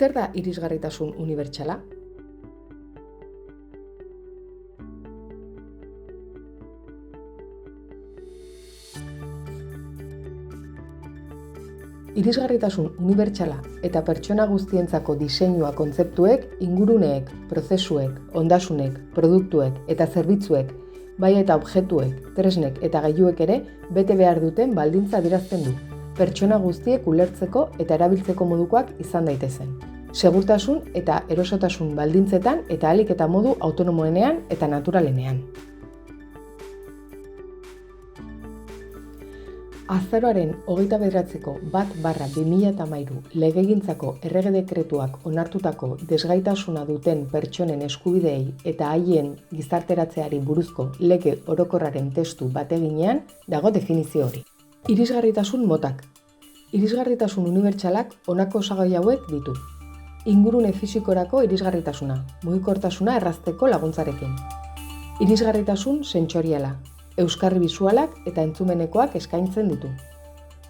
Zer da irisgarritasun unibertsala? Irisgarritasun unibertsala eta pertsona guztientzako diseinua kontzeptuek, inguruneek, prozesuek, ondasunek, produktuek eta zerbitzuek, bai eta objektuek, tresnek eta gailuek ere bete behar duten baldintza adierazten du, pertsona guztiek ulertzeko eta erabiltzeko modukoak izan daitezen. Segurtasun eta erosotasun baldintzetan eta ahalik eta modu autonomoenean eta naturalenean. Azaroaren 29ko 1/2013 legegintzako errege dekretuak onartutako desgaitasuna duten pertsonen eskubideei eta haien gizarteratzeari buruzko lege orokorraren testu bateginean dago definizio hori. Irisgarritasun motak. Irisgarritasun unibertsalak honako osagai hauek ditu. Ingurune fisikorako irisgarritasuna, mugikortasuna errazteko laguntzarekin. Irisgarritasun sentsoriala. Euskarri bisualak eta entzumenekoak eskaintzen ditu.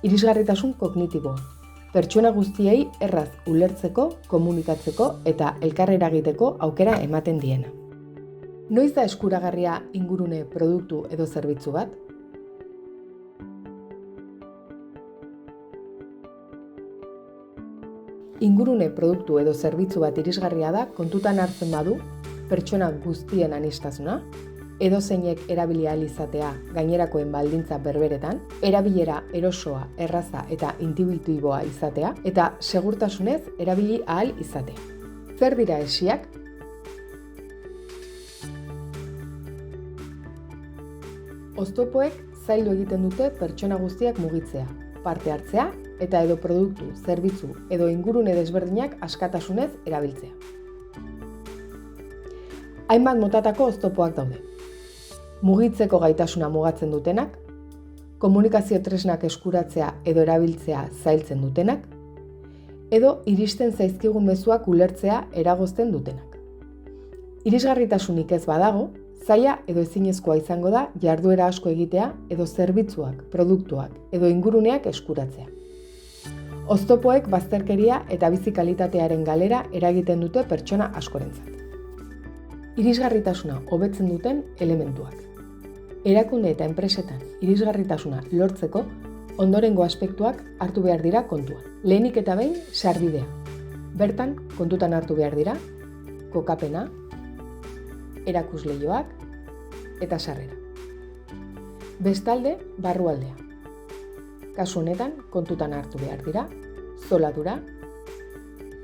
Irisgarritasun kognitiboa. Pertsona guztiei erraz ulertzeko, komunikatzeko eta elkar eragiteko aukera ematen diena. Noiz da eskuragarria ingurune produktu edo zerbitzu bat? Ingurune produktu edo zerbitzu bat irisgarria da kontutan hartzen badu pertsona guztien aniztasuna, edozeinek erabili ahal izatea gainerakoen baldintza berberetan, erabilera erosoa, erraza eta intuitiboa izatea, eta segurtasunez erabili ahal izatea. Zer dira hesiak? Oztopoek zaildu egiten dute pertsona guztiak mugitzea, parte hartzea eta edo produktu, zerbitzu edo ingurune desberdinak askatasunez erabiltzea. Hainbat motatako oztopoak daude. Mugitzeko gaitasuna mugatzen dutenak, komunikazio tresnak eskuratzea edo erabiltzea zailtzen dutenak, edo iristen zaizkigun mezuak ulertzea eragozten dutenak. Irisgarritasunik ez badago, zaila edo ezinezkoa izango da jarduera asko egitea edo zerbitzuak, produktuak edo inguruneak eskuratzea. Oztopoek bazterkeria eta bizi kalitatearen galera eragiten dute pertsona askorentzat. Irisgarritasuna hobetzen duten elementuak. Erakunde eta enpresetan irisgarritasuna lortzeko ondorengo aspektuak hartu behar dira kontuan. Lehenik eta behin sarbidea. Bertan kontutan hartu behar dira kokapena, erakusleihoak eta sarrera. Bestalde, barrualdea. Kasu honetan kontutan hartu behar dira zoladura,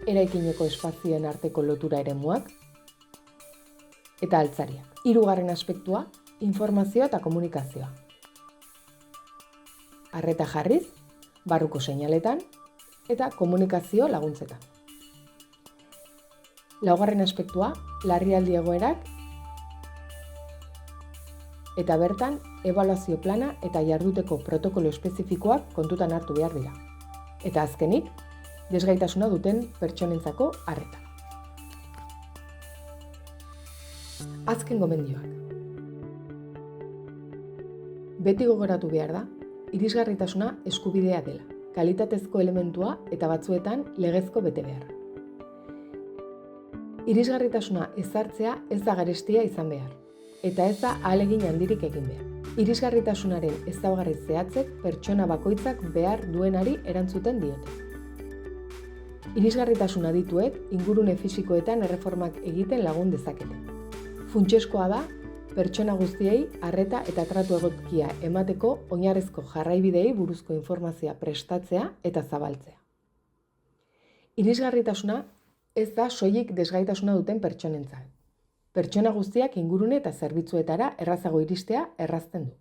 eraikineko espazioen arteko lotura eremuak eta altzariak. Hirugarren aspektua, informazioa eta komunikazioa. Arreta jarriz, barruko seinaletan eta komunikazio laguntzetan. Laugarren aspektua, larrialdi egoerak eta bertan ebaluazio plana eta jarduteko protokolo espezifikoak kontutan hartu behar dira. Eta azkenik, desgaitasuna duten pertsonentzako arreta. Azken gomendioak. Beti gogoratu behar da, irisgarritasuna eskubidea dela, kalitatezko elementua eta batzuetan legezko betebeharra. Irisgarritasuna ezartzea ez da garestia izan behar, eta ez da ahalegin handirik egin behar. Irisgarritasunaren ezaugarri zehatzek pertsona bakoitzak behar duenari erantzuten diote. Irisgarritasun adituek ingurune fisikoetan erreformak egiten lagun dezakete. Funtsezkoa da, pertsona guztiei arreta eta tratu egokia emateko oinarrizko jarraibideei buruzko informazioa prestatzea eta zabaltzea. Irisgarritasuna ez da soilik desgaitasuna duten pertsonentzat. Pertsona guztiak ingurune eta zerbitzuetara errazago iristea errazten du.